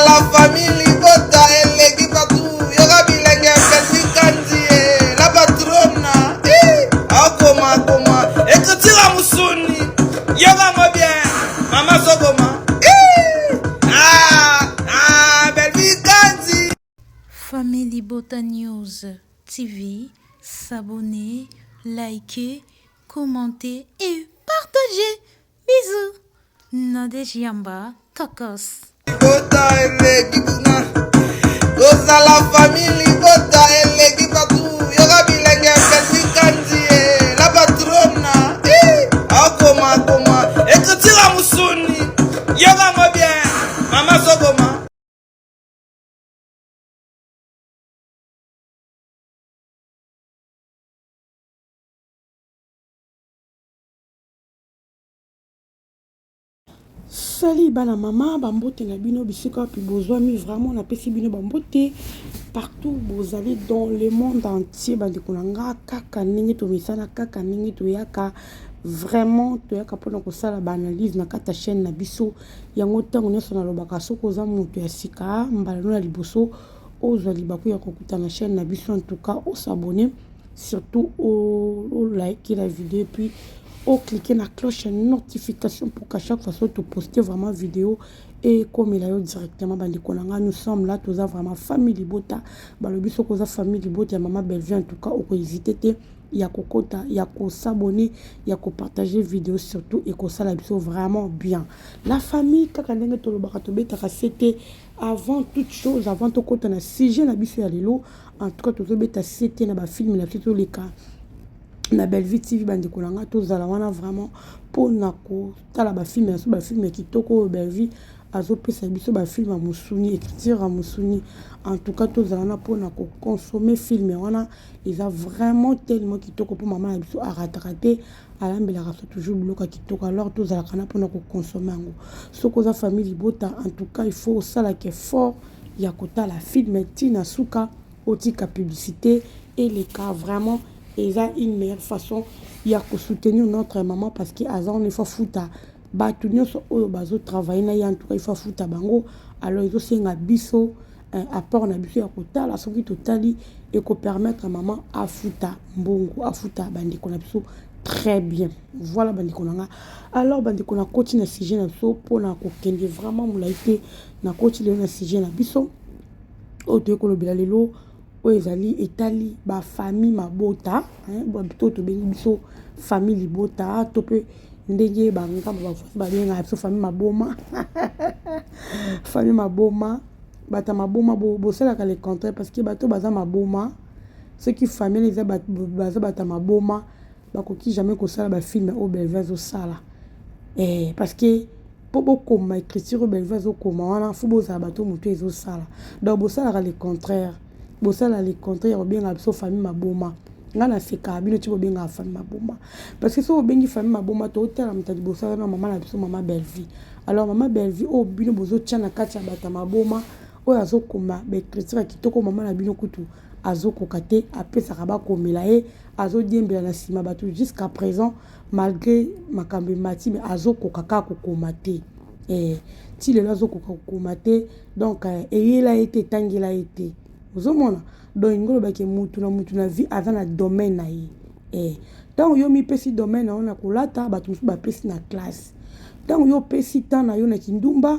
la famille Libota et l'équipe partout. Yoga Bilenge, Belvi Kandi, la patronne. Comment. Écoutez la Moussoni. Yoga moi bien. Maman Sogoma. Belvi Kandi. Family Bota News TV, s'abonner, liker, commenter et partager. Bisous. Nadej Yamba, Kokos. Bota et l'équipe. Goza la famille Bota et l'équipe partout. Yoga Bilenge, Belvi Kandi, la patronne. Comment. Écoutez la Moussoni. Yoga moi bien. Maman Sogoma. Salut bana mama bambote na bino bisika pi bozwami vraiment na pesi bino bambote partout vous allez dans le monde entier bandeko na nga kaka ndenge to misana kaka ndenge to yaka vraiment to yaka pona ko sala ba analyse na kata chaîne na biso yango tango nyonso na lobaka soko za moto ya sika mbala na liboso ozwa libaku ya kokuta na chaîne na biso en tout cas au s'abonner surtout au like la vidéo et puis ou cliquer la cloche de notification pour qu'à chaque fois tu postes vraiment vidéo et comme il a eu directement nous sommes là tous vraiment famille Bota le but c'est que famille Bota maman Belvi en tout cas ou hésiter il y a kokota il y a ko s'abonner il y a ko partager vidéo surtout et que ça la biso vraiment bien la famille kaka ndenge to lobaka to betaka c'était avant toute chose avant to kota na sujet na biso ya lelo en tout cas to beta c'était na ba film na plutôt les cas na Belvi TV bandeko langa tozala wana vraiment pona ko tala ba film kitoko Belvi azopesa biso ba film ya musuni écriture ya musuni en tout cas tozala na pona ko consommer film wana eza vraiment tellement kitoko pour maman na biso a rattraper alambela raso toujours bloka kitoko alors tozala kana pona ko consommer ngo soko za famille Bota en tout cas il faut sala que fort ya kota la film tina suka otika publicité et les cas vraiment et ça une meilleure façon il y a que soutenir notre maman parce que azan il faut fouta batu nyonso oyo bazo travailler na ya en tout cas il faut fouta bango alors ils aussi nga biso apport na biso ya kotala soki totali et ko permettre à maman à fouta mbongo à fouta bandiko na biso très bien voilà bandiko nga alors bandiko na continue sujet na biso pona ko kende vraiment mulaite na continue na sujet na biso o to ko lobela lelo ezali etali ba famille mabota to bengi biso famille Bota to pe ndenge banga ba benga biso famille maboma famille maboma bata maboma bo sala ka le contraire parce que bato baza maboma ceux qui famille les baza bata maboma bakoki jamais ko sala ba film au belvezo sala parce que pour beaucoup ma écriture belvezo koma wana fu boza bato muto ezo sala donc bo sala ka le contraire bosala le contraire bien abso famille maboma ngana seka bino ti bobenga famille maboma parce que so bengi famille maboma to tala mtadi bosala na maman la biso maman Belvi alors maman Belvi o bino bozo tchana kati ya bata maboma o azo koma be écriture kitoko maman la bino kutu azo kokate apesa kaba komela e azo diembela na sima bato jusqu'à présent malgré makambe mati mais azo kokaka kokomate ti le azo kokomate donc eyela été tangela été ozomona donc ngolo bake mutu na vie avant na domaine na ye tant yo mi pesi domaine na ona kolata bato musu ba pesi na classe tant yo pesi temps na yo na kindumba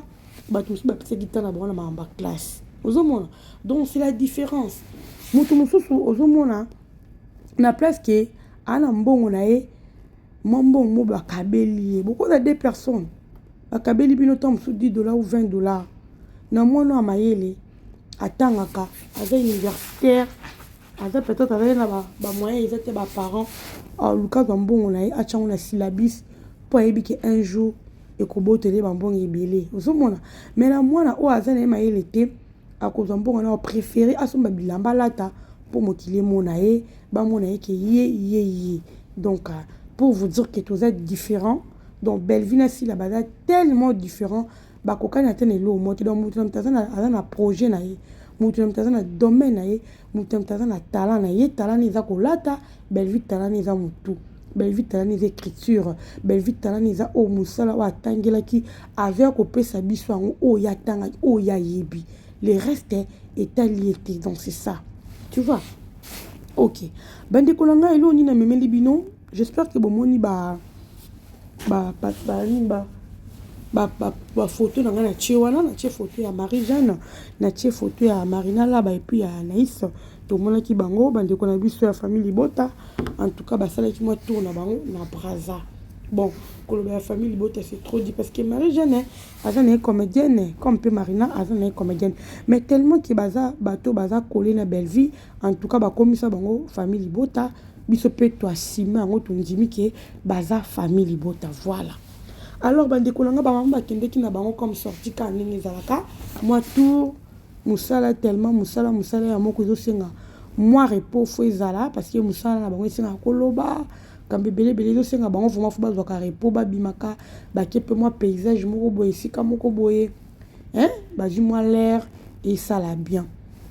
bato musu ba pesi temps na bona ma classe ozomona donc c'est la différence mutu musu ozomona na place que ana mbongo na ye mbongo mo ba kabeli beaucoup de deux personnes ba kabeli bino temps musu $10 ou $20 na mwana amayele atangaka aza universitaire aza peut-être avec na ba moyens ils étaient ba parents luka za mbongo na ye achango na syllabus po yebi ke un jour et ko botele ba mbongo ebele ozomona mais na mwana o aza na mayele te akozwa mbongo na préféré asomba bilamba lata pour mokile mona ye ba mona ye ke ye donc pour vous dire que tous êtes différents donc Belvina si la bada tellement différent bakokana tene lo moti donc mutu na projet na ye mutu na domaine na ye mutu na talent na ye talent eza kolata Belvi talent eza mutu belvi talani eza écriture belvi talani eza oyo mosala oyo atangelaki avea kopesa biso yango oyo yatangaki oyo yayebi le reste etali ete donc c'est ça tu vois. Ok bandeko na ngai elo nini amemeli bino j'espère que bomoni photo na ngai natie wana natie photo ya Marie-Jeanne natie photo ya Marina Laba et puis ya Anaïs tomonaki bango bandeko na biso ya famille Libota en tout cas basalaki moi tour na bango na Braza. Bon koloba ya famille Libota c'est trop dit parce que Marie-Jeanne azana est comédienne comme peu Marina azana est comédienne mais tellement que baza bato baza collé na belle vie en tout cas bakomisa bango famille Libota biso pe toi sima ngo tondimi ke baza famille Libota voilà. Alors bandeko na nga ba mama bakendeki na bango comme sorti ka ndenge ezalaka moi tour musala tellement musala ya moko ezosenga moi repos fo ezala parce que musala na bango esenga koloba kambe belebele ezosenga bango vraiment fo bazwaka repos babimaka bakepe moi paysage moko boye esika moko boye hein bazwi moi l'air esala bien.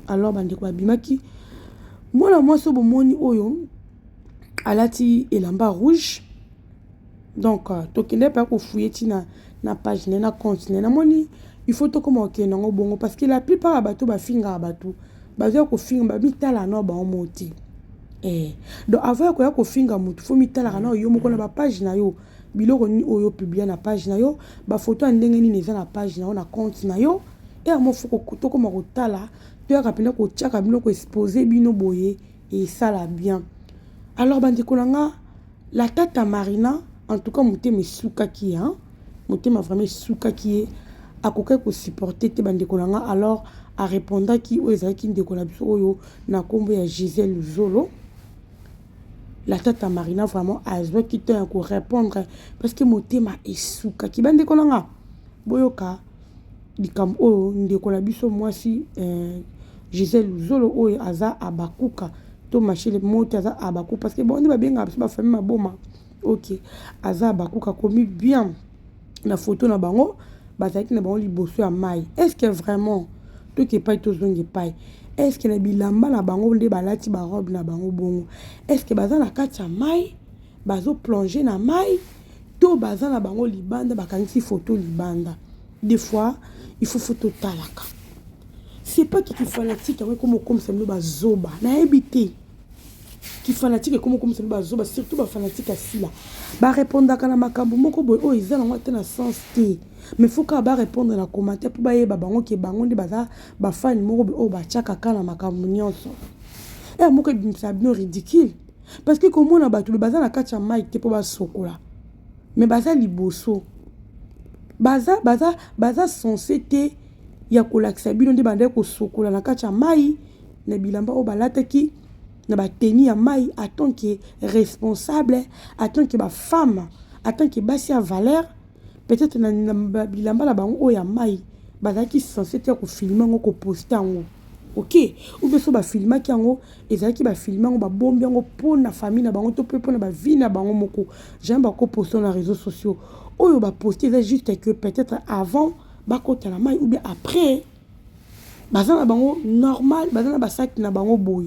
Alors bandeko babimaki mwana mwasi bomoni oyo alati elamba rouge donc tokende pa ko fouiller na page na compte na moni il faut to comment que nango bongo parce que la plupart bato ba finga bato bazo ko finga ba mitala no ba moti donc avant ko finga mutu faut mitala na yo moko na ba page na yo biloko ni oyo publier na page na yo ba photo ndenge ni neza na page na yo na compte na yo et amo faut ko to comment ko tala to ya kapenda ko tchaka bino ko exposer bino boye et ça la bien. Alors bandeko nga la tata Marina en tout cas motema esukaki hein motema vraiment esukaki akoka ko supporter te bandeko na nga alors a répondaki oyo ezalaki ndeko na biso oyo na kombo ya Gisèle Zolo. La tata Marina vraiment azwaki te ya ko répondre parce que motema esukaki bandeko na nga boyoka likambo oyo ndeko na biso mwasi Gisèle Zolo oyo aza abakuka to machine moto aza abakuka parce que bon on ba benga ba famille maboma. Ok aza abakuka komi bien na photo na bango bazaki na bango liboso ya mai est-ce que vraiment to ke pas tozonge pai est-ce que na bilamba na bango nde balati ba robe na bango bongo est-ce que baza na kati ya mai bazo plonger na mai to baza na bango libanda bakangisi photo libanda des fois il faut photo talaka c'est pas qui fanatique comme ça no bazoba na ebité qui fanatique comme ça no bazoba surtout ba fanatique asila ba répondre kana makambo moko boy o izana ngwa tena sens te mais faut ka ba répondre na commentaire pour ba yeba bango ke bango ndi baza ba fan moko o ba chaka kana makambo nyonso et moko bimsa bino ridicule parce que comme on a battu baza na kacha mic te po ba sokola mais baza liboso baza censé te ya kolakisa bino ndi bande ko sokola na kacha mai na bilamba o balataki na ba teni ya mai en tant que responsable en tant que ba femme en tant que basi à valeur peut-être na bilamba la bango o ya mai bazaki censé te ko filmer ngo ko poster ngo ok ou bien so ba filmer ki ngo ezaki ba filmer ngo ba bombi ngo pour na famille na bango to pour na ba vie na bango moko j'aime ko poster na réseaux sociaux oyo ba poster c'est juste que peut-être avant ba kota la mai ou bien après bazana bango normal bazana basaki na bango boy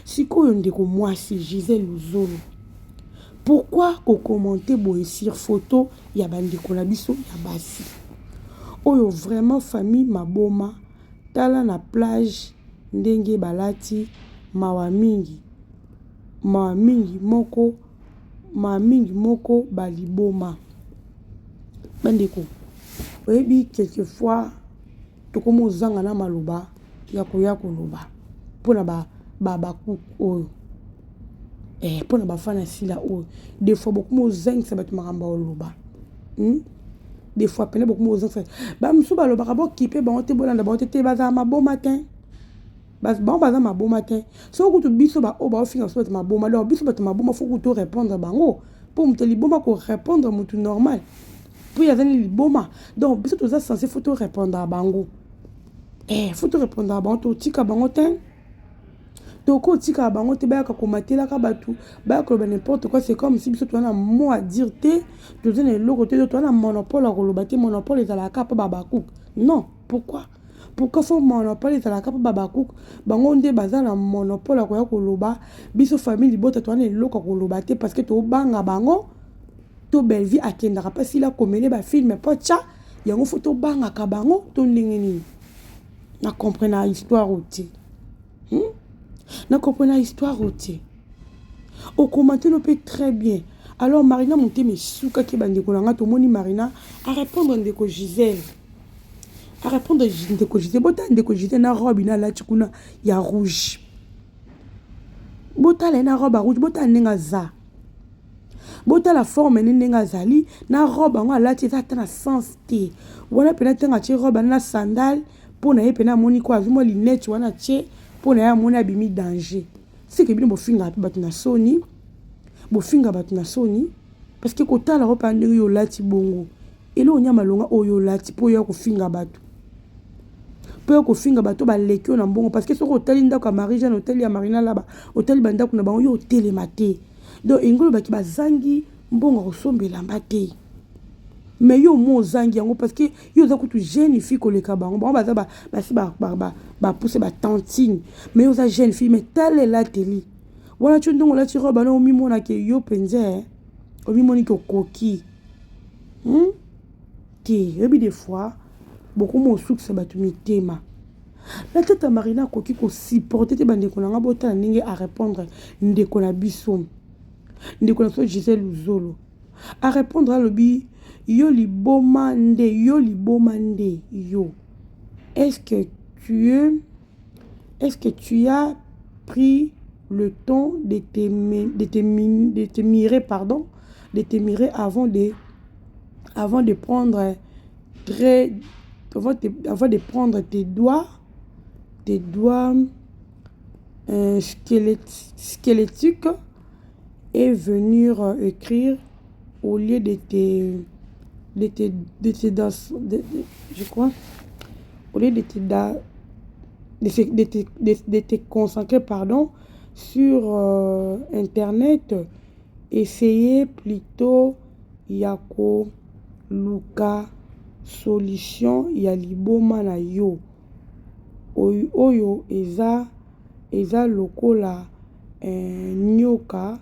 sikoyo ndeko mwasi Gisèle Zolo pourquoi ko commenter boy sur photo ya bandeko na biso ya basi oyo vraiment famille maboma tala na plage ndenge balati mawa mingi moko baliboma bandeko oyebi quelquefois tokomo zanga na maloba ya koloba pona baku oyo pona bafana sila oyo des fois beaucoup mo zang ça batu makamba oloba des fois pena beaucoup mo zang ça ba msu ba loba ba kipe ba te bolanda ba te baza maboma matin baza maboma matin so ko to biso ba o ba finga so maboma alors biso ba maboma faut ko to répondre bango pour mutu liboma ko répondre mutu normal puis ya zani liboma donc biso to za censé faut to répondre à bango faut te répondre à bango to tika bango ten to ko tika bango te ba ka komatela ka batu ba ko n'importe quoi c'est comme si biso to na mot à dire te to zene loko te to na monopole à koloba te monopole za la ka pa babaku non pourquoi pourquoi faut monopole ezalaka mpo babakuku bango nde baza na monopole ya koya koloba biso famille libota towana eloko ya koloba te parce que tobanga bango to belvi akendaka mpasi la komele bafilme mpo tya yango fo tobangaka bango to ndenge nini na comprena histoire ote na comprena histoire ote okomante no mpe très bien. Alors Marina monte mesukaki bandeko na nga tomoni Marina a répondre ndeko Gisèle. A répondre ndeko Gisèle. Bota ndeko Gisèle na robe na lati kuna ya rouge. Bota la na robe rouge, bota nenga za. Bota la forme nenga zali na robe ngo lati za ta na sens te. Wana pena tenga che robe na sandal pona ye pena moni ko azuma linette wana che pona ya moni abimi danger. C'est que bino bofinga pe batu na soni. Bofinga batu na soni parce que kotala ropa ndenge yo lati bongo elo nya malonga oyo lati po yo kofinga batu po kofinga batu ba lekio na bongo parce que soko otali ndako ya Marie Jeanne hôtel ya Marina laba hôtel bandako na bango yo hôtel maté donc engolo baki bazangi mbongo kosombela mbate mais yo mo zangi yango parce que yo za kutu jeune fille koleka bango bango baza ba pousser ba tantine mais yo za jeune fille mais tale la teli voilà tu ndongo la tiro bana omi mona ke yo penze omi moni ko koki ti ebi des fois beaucoup mo succès batu mitema la tête Marina koki ko supporter te bande ko na bota ninge à répondre ndeko na biso ndeko na so Gisèle Luzolo à répondre à lobi yo liboma nde yo est-ce que tu as pris le temps de te mirer avant de prendre tes doigts squelettiques et venir écrire au lieu de te concentrer sur internet. Essayez plutôt yako luka solution ya liboma na yo oyo eza lokola nyoka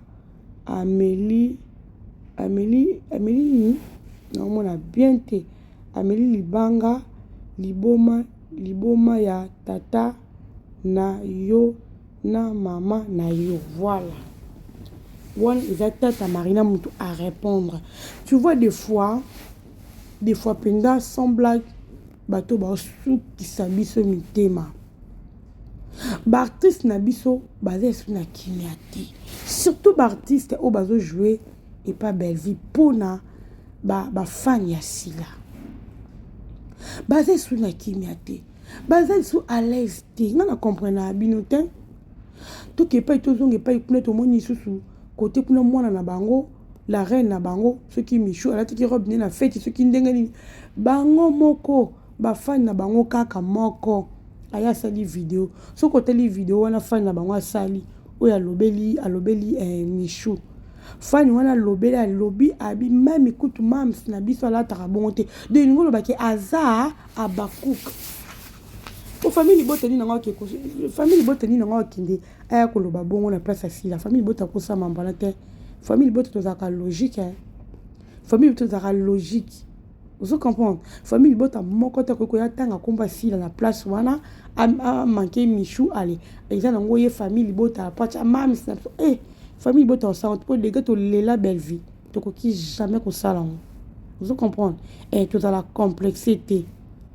Amélie naomona bien te Amélie libanga liboma ya tata na yo na mama na yo. Voilà. Voilà, tata Marina Moutou à répondre. Tu vois des fois pendant sans blague bateau ba sou qui sabiso mitema. Bartiste na biso basé sur na kimiati. Surtout bartiste au bazo jouer et pas belle vie pona ba fan ya sila. Basé sur na kimiati. Basé sur à l'aise te. Nga na comprendre binotin. To ke pa to zonge pa ikune to moni susu. Côté kuna mwana na bango la reine na bango ceux qui michou ala tiki robe na fête ceux qui ndengani bango moko ba fan na bango kaka moko aya sali vidéo so côté li vidéo wana fan na bango asali oya lobeli michou fan wana lobby abi même kutu mams na biso ala tarabonte de ngolo baki aza abakuk pour famille botani na ngaki ko famille botani na ngaki kinde aya ko loba bongo na place asili la famille bota ko sa mambala te famille bota to zaka logique famille bota zaka logique vous comprenez famille bota moko te ko ya tanga komba sila na place wana a manquer michou allez exemple ngoye famille bota pacha mam famille bota au centre pour des gars to lela belle vie to ko ki jamais ko sala vous comprenez et to za la complexité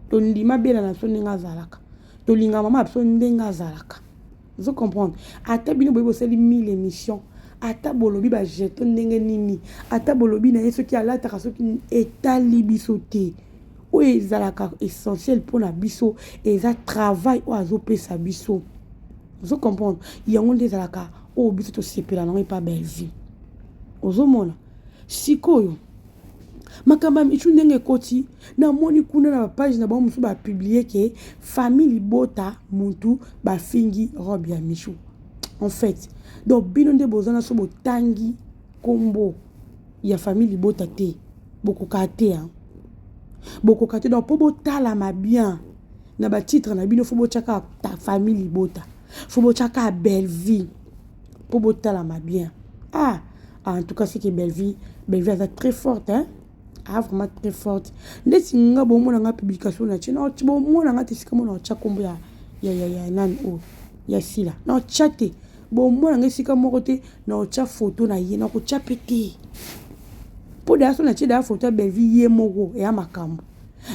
to ndima bela na so ninga zalaka to linga mama so ndenga zalaka vous comprenez ata bino bobo seli 1000 émissions ata bolobi ba jeton ndenge nini ata bolobi na yeso ki alata ka soki etali biso te o ezalaka essentiel pour la biso eza travail o azopesa biso vous comprenez yango ndezalaka o biso to sepela na pas belle vie ozomona sikoyo makamba michu ndenge koti na moni kuna na page na ba musu ba publier ke famille bota muntu ba fingi robe ya michu en fait donc bino nde bozana so botangi kombo ya famille bota te boko kate donc po botala ma bien na ba titre na bino faut bochaka ta famille libota faut bochaka belle vie pour botalama bien en tout cas c'est que belle vie est très forte hein vraiment très forte ndeti nga bomona nga publication na chino bomona nga tesika mona cha kombo ya nani o ya sila na chate bomona nga sika moko te na cha photo na ye na ko cha pété pour da so na chi da photo belle vie ye moko ya makambo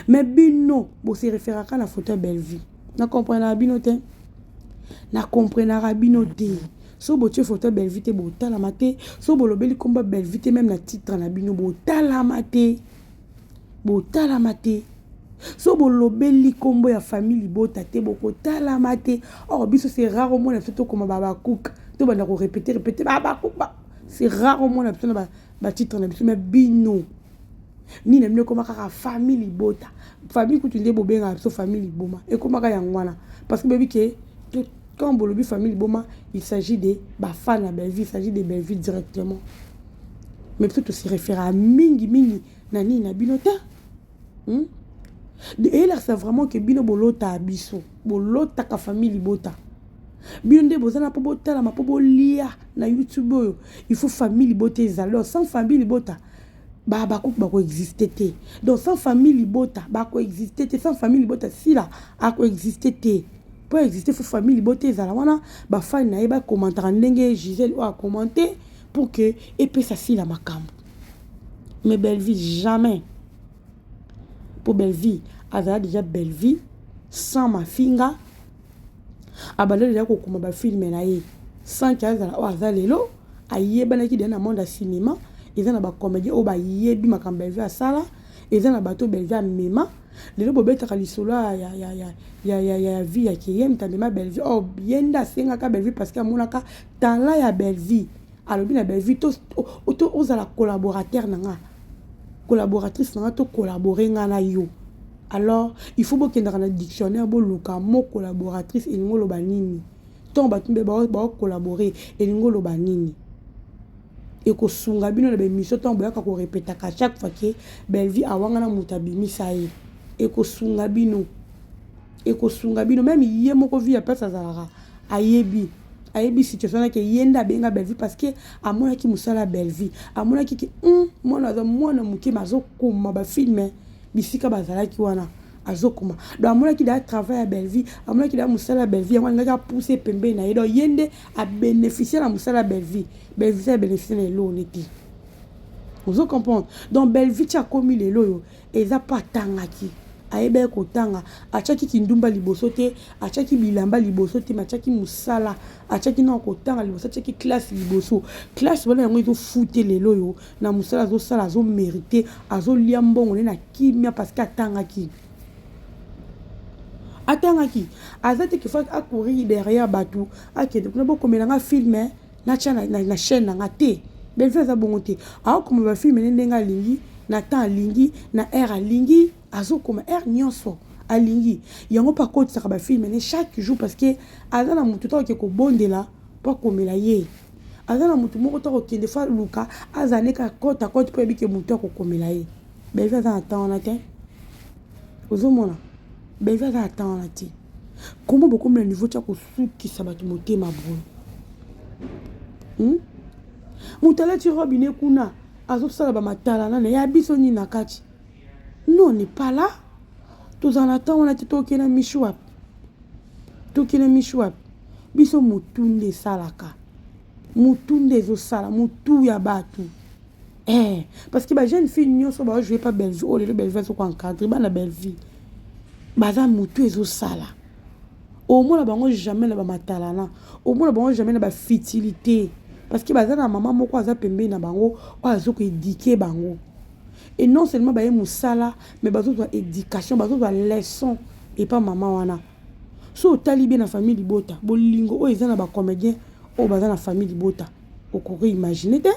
mais bino bo se référer à la photo belle vie na comprendre bino te na comprendre bino te so botie photo belle vie te bo talama te so bolobeli komba belle vie te même na titre na bino bo talama te so bolobeli kombo ya famille libota te boko talama te or biso c'est rare au moins na photo comme baba cook to banda ko répéter baba cook c'est rare au moins na photo ba titre na biso mais bino ni na mine koma kaka famille libota famille kutunde bobenga so famille liboma et koma ka yangwana parce que bebi ke quand bolobi famille liboma il s'agit de ba fan na belle vie, il s'agit de belle vie directement mais plutôt se référer à mingi nani na binota et là c'est vraiment que bino bolota abiso bolota ka famille libota bino nde bozana po botala ma po bolia na YouTube oyo il faut famille libota ezalo sans famille libota ba exister te donc sans famille libota ba exister te sans famille libota si là a exister te pour exister faut famille libota ezala wana ba fan na ba commentaire ndenge Gisèle a commenté pour que et ça si la makambo mais belle vie jamais pour belle vie azala déjà belle vie sans ma finga abalo déjà ko kuma ba film na ye sans qu'azala o azalelo ayebana ki dans monde cinéma ils ont ba comédien o ba yebi makambo belle vie asala ils ont bateau belle vie mema lelo bobeta lisolo ya vie ya kiyem tandema belle vie oh bienda senga ka belle vie parce que monaka talent ya belle vie alors bien belle vie to ozala collaborateur nanga collaboratrice nanga to collaborer nga na yo alors il faut bokenda na dictionnaire bo luka mo collaboratrice elingo loba nini ton batumbe ba collaborer elingo loba nini et ko sunga bino na be mission ton boyaka ko répéter ka chaque fois que belle vie awanga na mutabimi saye et ko sunga bino même yé moko vie a pesa zara ayebi situation na ke yenda benga belle vie parce que amona ki musala belle vie amona ki mona muke mazo koma ba filmer bisika bazala ki wana azokoma donc amona ki da travail à belle vie amona ki da musala belle vie wana nga pousser pembe na yedo yende a bénéficier na musala belle vie ça bénéficier na lo neti vous comprenez donc belle vie tia komi le loyo eza pas tangaki ayebe ko tanga achaki kindumba liboso te achaki bilamba liboso te machaki musala achaki na ko tanga liboso achaki classe liboso classe wala yango to fouter le loyo na musala zo sala zo mériter azo liambongo na kimia parce que atangaki azate ki fa a courir derrière batu akende kuna boko melanga film na chana na chaîne na te belle vie za bongote a comme ba film ndenga lingi na temps lingi na air lingi azokoma air nyonso alingi yango par contre ça ba film chaque jour parce que azana mutu to ke ko bondela po komela ye azana mutu moko to ko kende fa luka azane ka kota kota po bike mutu ko komela ye belle vie za temps na te ozomona belle vie za temps na te comment beaucoup le niveau tcha ko suki sabatu motema bro mutala ti robine kuna azosala ba matala na ya biso ni nakati non on n'est pas là tous en attendant on a toké na michouap biso mutunde salaka mutunde zo sala mutu ya batu parce que ba jeune fille nyonso ba jouer pas belle vie oh les belle vie so ko encadrer ba na belle vie baza mutu ezo sala au moins la bango jamais na ba matala na au moins la bango jamais na ba fertilité parce que baza na maman moko aza pembe na bango o azo ko éduquer bango et non seulement ba musala mais bazo doit éducation bazo doit leçon et pas maman wana so talibé na famille libota bolingo o ezana ba comédien o baza na famille libota o ko imaginer te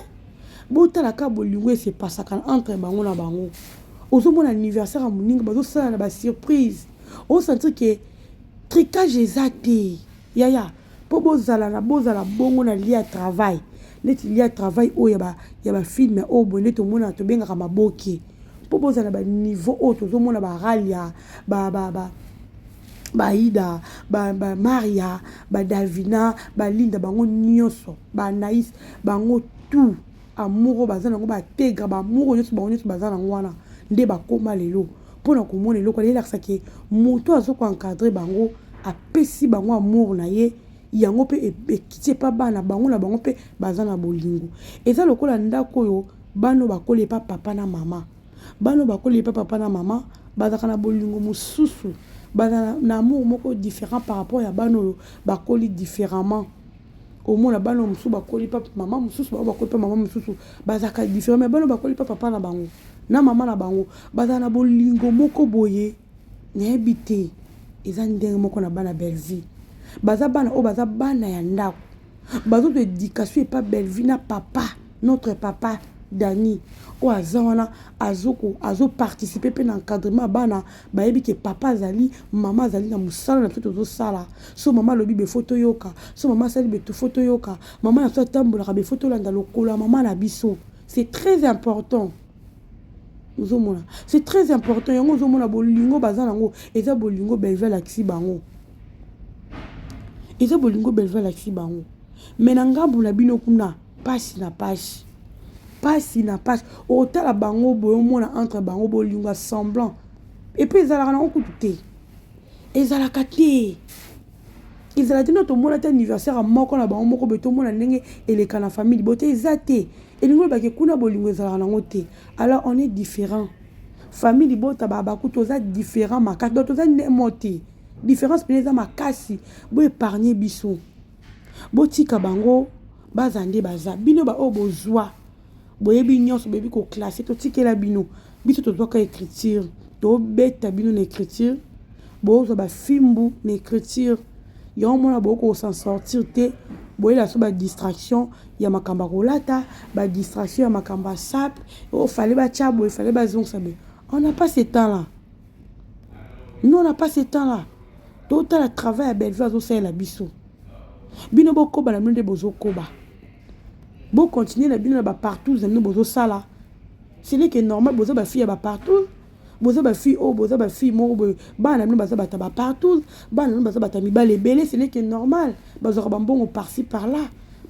bota la ka bolingo c'est pas ça entre bango na bango ozo mon anniversaire a moninga bazo sala na ba surprise o sentir que tricage exacté yaya po bozala bongo na lia travail neti lia travail o ya ba film o bonne to mona to benga ka maboki po bozala ba niveau o to zo mona ba ralia ba Baïda, Maria, Davina, Linda, bango nyonso, Naïs, bango tout. Amour, bazana, tegra, amour, nyonso, bazana, wana. Nde bakoma lelo. Pona komona lelo, kwa lelo sake, moto azoko encadrer bango, apesi bango amour na ye, yango pe ekiti pa bana bango na bango pe bazana bolingo. Eza lokola ndako yo, bano bakole pa papa na mama. Bano bakole pa papa na mama, bazaka na bolingo mosusu. Bazana na amour moko différent par rapport à bano bakoli différemment. Au moins la bano musu bakoli pa maman mususu bakoli pa maman mususu bazaka différent mais bano bakoli pa papa na bango na maman na bango bazana bolingo moko boye na habité eza ndenge moko na bana Belleville baza bana o baza bana ya ndako bazo de éducation et pas Belleville na papa notre papa Dani o azawana azo participer pe na encadrement bana bayebi ke papa azali maman azali na musala na tout zo sala so maman lobi be photo yoka so maman sali be to photo yoka maman na so tambola be photo landa lokola maman na biso c'est très important uzomona c'est très important yango uzomona bolingo bazana ngo eza bolingo Belleville aksi bango eza bolingo Belleville aksi bango mais na ngambu na bino kuna pasi na pasi pasi na pasi otala bango boyo mona entre bango bolingo semblant et puis ezalaka na okutu te ezalaka te ezalaka te noto mona te anniversaire moko na bango moko beto mona ndenge eleka na famille bote eza te elingo bake kuna bolingo ezalaka nango te alors on est différent famille bota bakutu oza différent makasi donc oza ndemo te différence pene eza makasi bo épargner biso botika bango bazande baza bino ba o bozwa boyebi nyonso bebi ko classer to tikela bino biso to doka écriture to beta bino na écriture bozo ba fimbu na écriture yo mona boko s'en sortir te boyela so ba distraction ya makamba kolata ba distraction ya makamba sap o fallait ba chabo il fallait ba zonsa be on n'a pas ce temps là nous on n'a pas ce temps là tout le travail à Belleville zo ça la biso bino boko ba na mende bozo koba bon continuer la bino ba partout nous bozo sala c'est là que normal bozo ba fille ba partout bozo ba fille oh bozo ba fille mo ba na bino baza ba partout ba na baza ba ta mibale belé c'est là que normal bazo ba mbongo par-ci par là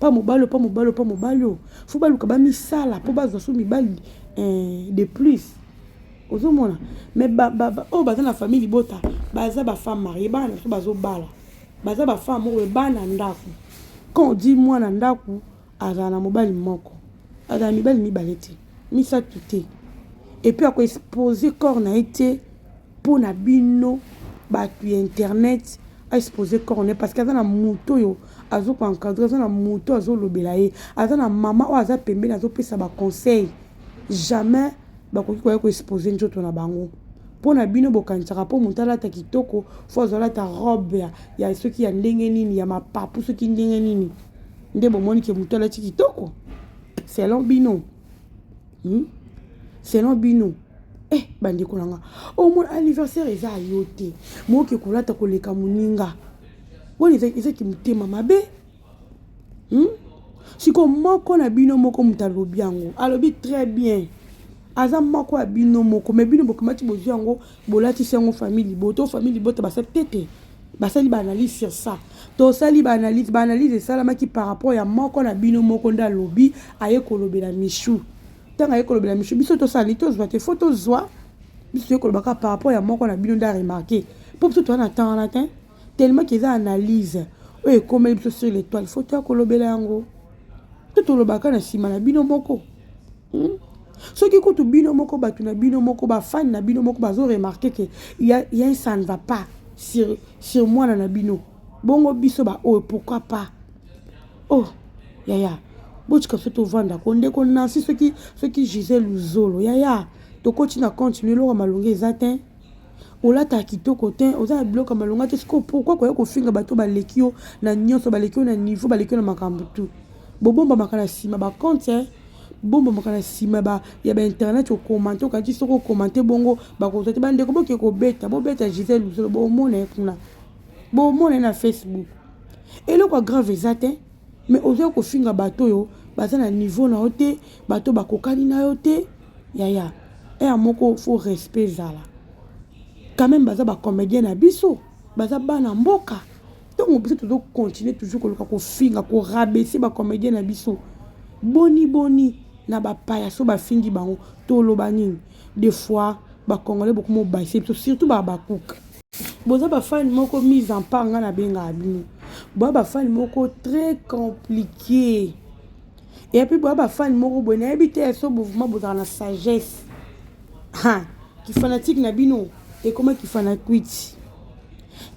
pas mobalo faut ba luka ba mi sala po bazo so mibale de plus ozomona mais oh baza na famille bota baza ba femme mariée ba na so bazo bala baza ba femme mo ba na ndako quand on dit moi na ndako azana mobali moko azana mibali mibale te misa tout et puis après exposer corps na été pour na bino ba tu internet a exposer corps ne parce qu'azana moto yo azo ko encadrer azana moto azo lobela ye azana maman o aza pembe azo pesa ba conseil jamais ba ko exposer njoto na bango pour na bino bokantsaka po mutala ta kitoko fo azola ta robe ya ceux qui ya ndenge nini ya mapapu ceux qui ndenge nini nde bomoni ke mutala ti kitoko selon bino selon bino bandi kolanga o mon anniversaire eza yote mo ke kolata koleka muninga woni eza ki mutema mabe siko moko na bino moko mutalobi yango alobi très bien aza moko ya bino moko me bino bokomati bozwi yango bolati sango famille boto famille bota baseptete basali ba analyse sur ça to sali ba analyse salamaki par rapport ya moko na bino moko nda lobi aye kolobela michu tanga aye kolobela michu biso to sali to zwa te photo zwa biso kolobaka par rapport ya moko na bino nda remarquer pour biso to na temps na tin tellement qu'ils a analyse e comme biso sur l'étoile photo kolobela yango to lobaka na sima na bino moko soki kutu bino moko batu na bino moko ba fan na bino moko bazo remarquer que il y a ça ne va pas sur moi na bino bongo biso ba oh pourquoi pas oh yaya bochika soto vanda konde ko nansi ceux qui Gisèle Luzolo yaya to continue lo malonga ezatin olata kitoko ten oza bloka malonga te siko pourquoi ko finga bato ba lekio na nyonso ba lekio na niveau ba lekio na makambo tout bobomba makala sima ba compte bomba makala sima ba ya ba internet o commenter ka ti soko commenter bongo ba ko te bande ko boke ko beta Gisèle Luzolo bo mona kuna bo mona na Facebook et le quoi grave ezate mais ozo ko finga bato yo baza na niveau na ote bato ba kokani na yote yaya et amoko faut respect zala quand même baza ba comédien na biso baza bana mboka ntongo biso tozocontinue toujours koluka kofinga korabaisser bacomédien na biso boni na bapaya so bafingi bango toloba nini des fois bacongolais beaucoup mobaisse biso surtout babakuka boza bafani moko mise en part nga na bengaka bino boya bafani moko très compliqué et puis boya bafani moko boye nayebi te so mouvement bozala na sagesse kifanatique na bino ekoma kifanakwiti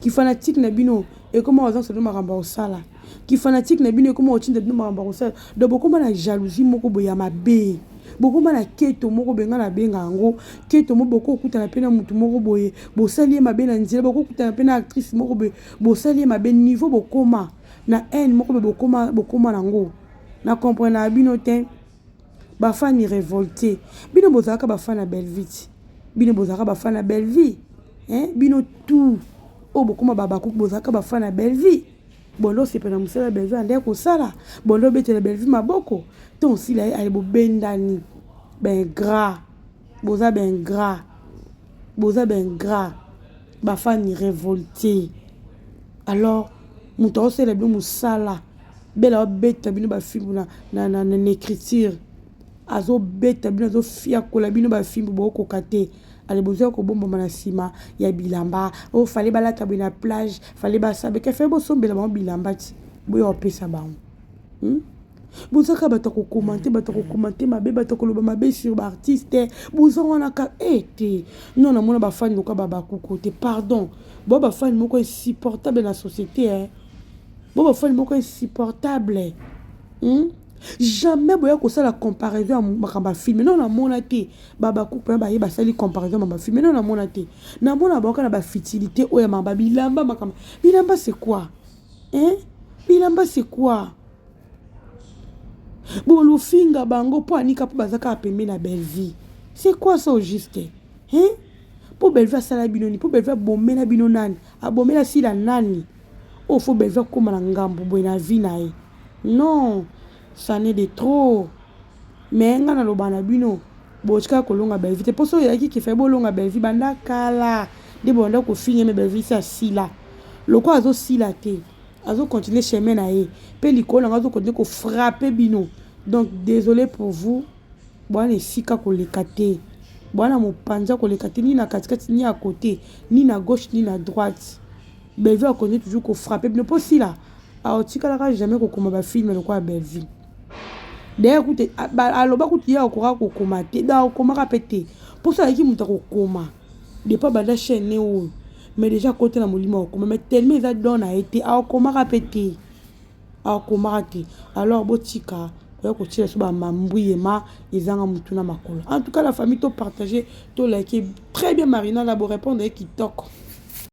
kifanatique na bino ekoma wazanso de makambo osala kifanatique na bino ekoma otinda bino makambo osala donc bokoma na jalousie moko boye ya mabe bokoma na keto moko benga na benga yango keto moko bokokutana pe na mutu moko boye bosali ye mabe na nzela bokokutana pe na actrice moko boye bosali ye mabe niveau bokoma na haine moko boye bokoma nango na comprendre na bino te bafani révolté bino bozalaka bafana belle vie bino bozalaka bafana belle vie bino tout o bokoma babaku bozalaka bafana belle vie bondo sepena musala belle vie ande kosala bondo betela belle vie maboko ton sila ale bobendani ben gras boza ben gras bafani révolté alors muto osela bino musala bela obeta bino bafimbu na écriture azo beta bino azo fia kola bino bafimbu bokoka te ale bozwa kobombama na nsima ya bilamba o fale balata boye na plage fale basabe ke fe bosombela bango bilamba ti boya opesa bango bozaka bato kokomante mabe bato koloba mabe sur baartiste bozanganaka te non namona bafani loka babakuku te pardon bo bafani moko insupportable na société bo bafani moko insupportable jamais boya kosala comparaison ya makambo ya filme non namona te babakuku mpe baye basali comparaison ya makambo ya filme non namona te namona baoka na bafutilité oyo ya makambo bilamba makambo bilamba c'est quoi bilamba c'est quoi bolofinga bango po anika po bazaka pembe na belle vie c'est quoi ça au juste po belle vie asala bino ni po belle vie abomela bino nani abomela sila nani o fo belle vie akoma na ngambo boye na vie na ye non ça n'est de trop mais nga na loba na bino botika kolonga belle vie te poso yaki ki fe bolonga belle vie banda kala de bonda ko finye me belle vie sa sila loko azo sila te azo continuer chemin na ye pe likolo azo continuer ko frapper bino donc désolé pour vous bwana sika ko lekate bwana mopanja ko lekate ni na katikati ni à côté ni na gauche ni na droite belle vie continue toujours ko frapper bino po sila a otika la jamais ko koma ba film loko ya belle vie d'ailleurs écoute aloba kuti ya okora ko koma te da okoma kapete pour ça yaki muta ko koma de pas banda chaîne o mais déjà côté na molima okoma mais tellement ça donne a été a okoma kapete a okoma te alors botika ko ko tira so ba mambuyema ezanga mutu na makolo en tout cas la famille to partager to like très bien Marina là pour répondre qui toque